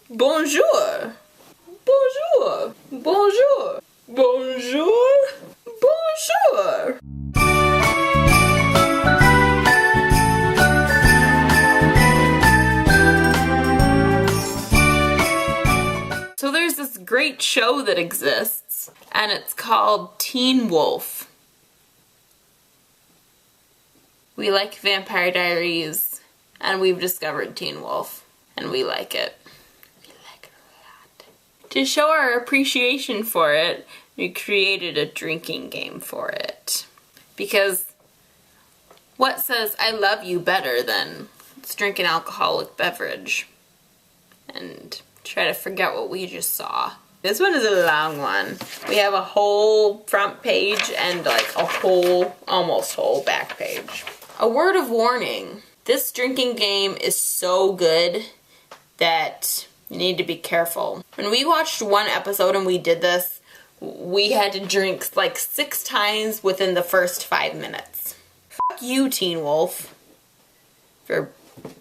Bonjour. Bonjour. Bonjour. Bonjour. Bonjour. So there's this great show that exists, and it's called Teen Wolf. We like Vampire Diaries, and we've discovered Teen Wolf, and we like it. We like it a lot. To show our appreciation for it, we created a drinking game for it. Because what says I love you better than let's drink an alcoholic beverage and try to forget what we just saw. This one is a long one. We have a whole front page and like a whole, almost whole back page. A word of warning. This drinking game is so good that you need to be careful. When we watched one episode and we did this, we had to drink like 6 times within the first 5 minutes. Fuck you, Teen Wolf, for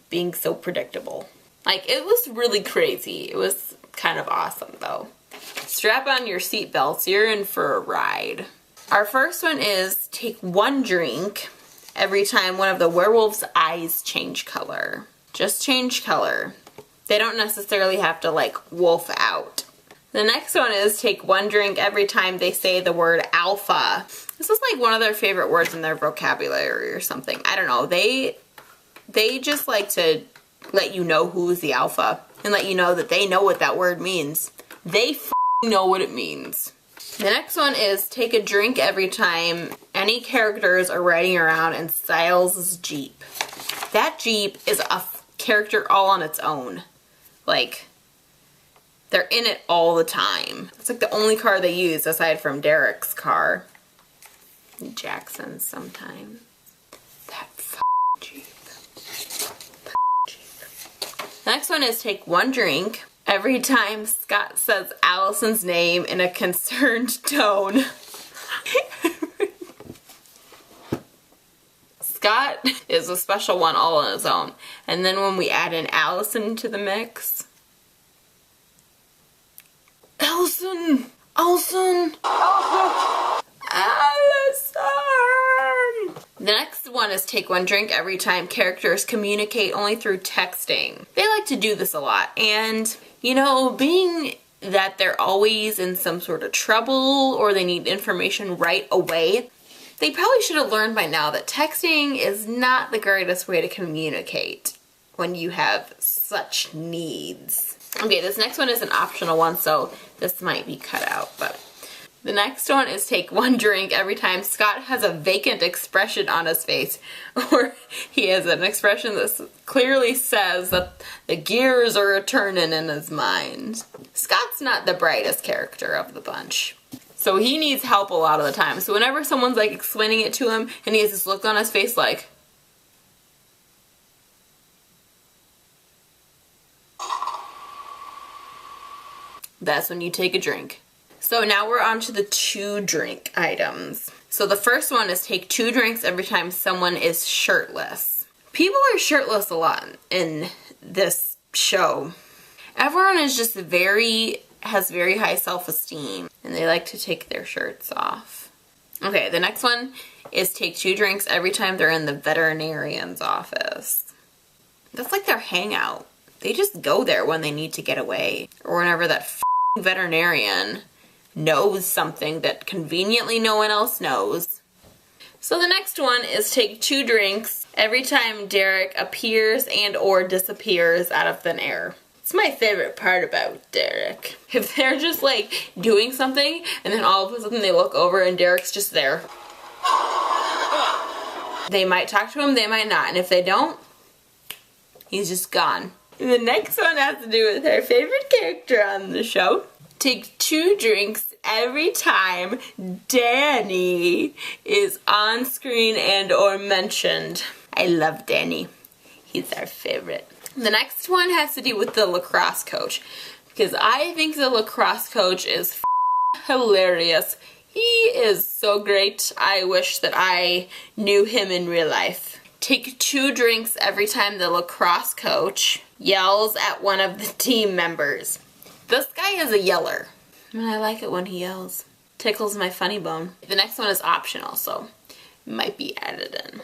being so predictable. Like, it was really crazy. It was kind of awesome, though. Strap on your seatbelts. You're in for a ride. Our first one is take 1 drink every time one of the werewolf's eyes change color. Just change color. They don't necessarily have to, like, wolf out. The next one is take 1 drink every time they say the word alpha. This is, like, one of their favorite words in their vocabulary or something. I don't know. They just like to let you know who's the alpha and let you know that they know what that word means. They f***ing know what it means. The next one is take a drink every time any characters are riding around in Styles' Jeep. That Jeep is a character all on its own. Like, they're in it all the time. It's like the only car they use aside from Derek's car. Jackson's sometimes. That Jeep. The next one is take 1 drink every time Scott says Allison's name in a concerned tone. Scott is a special one all on his own. And then when we add in Allison to the mix. Allison! Allison! Allison! Allison! The next one is take 1 drink every time characters communicate only through texting. They like to do this a lot, and, you know, being that they're always in some sort of trouble or they need information right away, they probably should have learned by now that texting is not the greatest way to communicate when you have such needs. Okay, this next one is an optional one, so this might be cut out, but the next one is take 1 drink every time Scott has a vacant expression on his face, or he has an expression that clearly says that the gears are a-turning in his mind. Scott's not the brightest character of the bunch, so he needs help a lot of the time. So whenever someone's like explaining it to him and he has this look on his face like, that's when you take a drink. So now we're on to the 2 drink items. So the first one is take 2 drinks every time someone is shirtless. People are shirtless a lot in this show. Everyone is just has very high self-esteem and they like to take their shirts off. Okay, the next one is take 2 drinks every time they're in the veterinarian's office. That's like their hangout. They just go there when they need to get away, or whenever that veterinarian knows something that conveniently no one else knows. So the next one is take 2 drinks every time Derek appears and or disappears out of thin air. It's my favorite part about Derek. If they're just like doing something and then all of a sudden they look over and Derek's just there. They might talk to him, they might not, and if they don't, he's just gone. The next one has to do with our favorite character on the show. Take 2 drinks every time Danny is on screen and or mentioned. I love Danny. He's our favorite. The next one has to do with the lacrosse coach, because I think the lacrosse coach is hilarious. He is so great. I wish that I knew him in real life. Take 2 drinks every time the lacrosse coach yells at one of the team members. This guy is a yeller, and I like it when he yells. Tickles my funny bone. The next one is optional, so might be added in.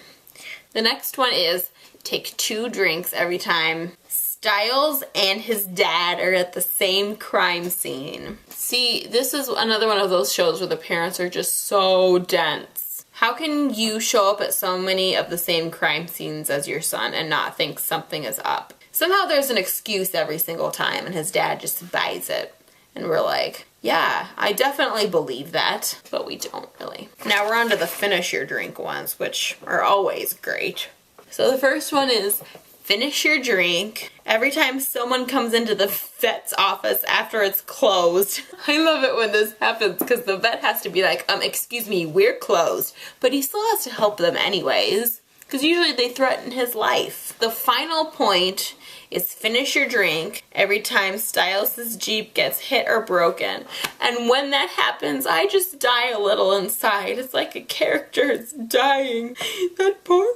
The next one is take 2 drinks every time Stiles and his dad are at the same crime scene. See, this is another one of those shows where the parents are just so dense. How can you show up at so many of the same crime scenes as your son and not think something is up? Somehow there's an excuse every single time and his dad just buys it. And we're like, yeah, I definitely believe that, but we don't really. Now we're on to the finish your drink ones, which are always great. So the first one is finish your drink every time someone comes into the vet's office after it's closed. I love it when this happens because the vet has to be like, excuse me, we're closed. But he still has to help them anyways, because usually they threaten his life. The final point is finish your drink every time Stiles' Jeep gets hit or broken. And when that happens, I just die a little inside. It's like a character is dying. That poor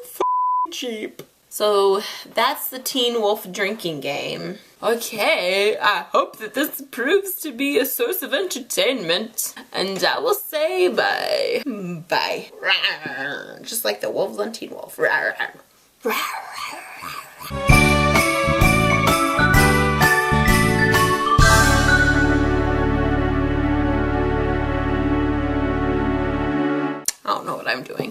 Jeep. So that's the Teen Wolf drinking game. Okay, I hope that this proves to be a source of entertainment. And I will say bye. Bye. Just like the wolves on Teen Wolf. I don't know what I'm doing.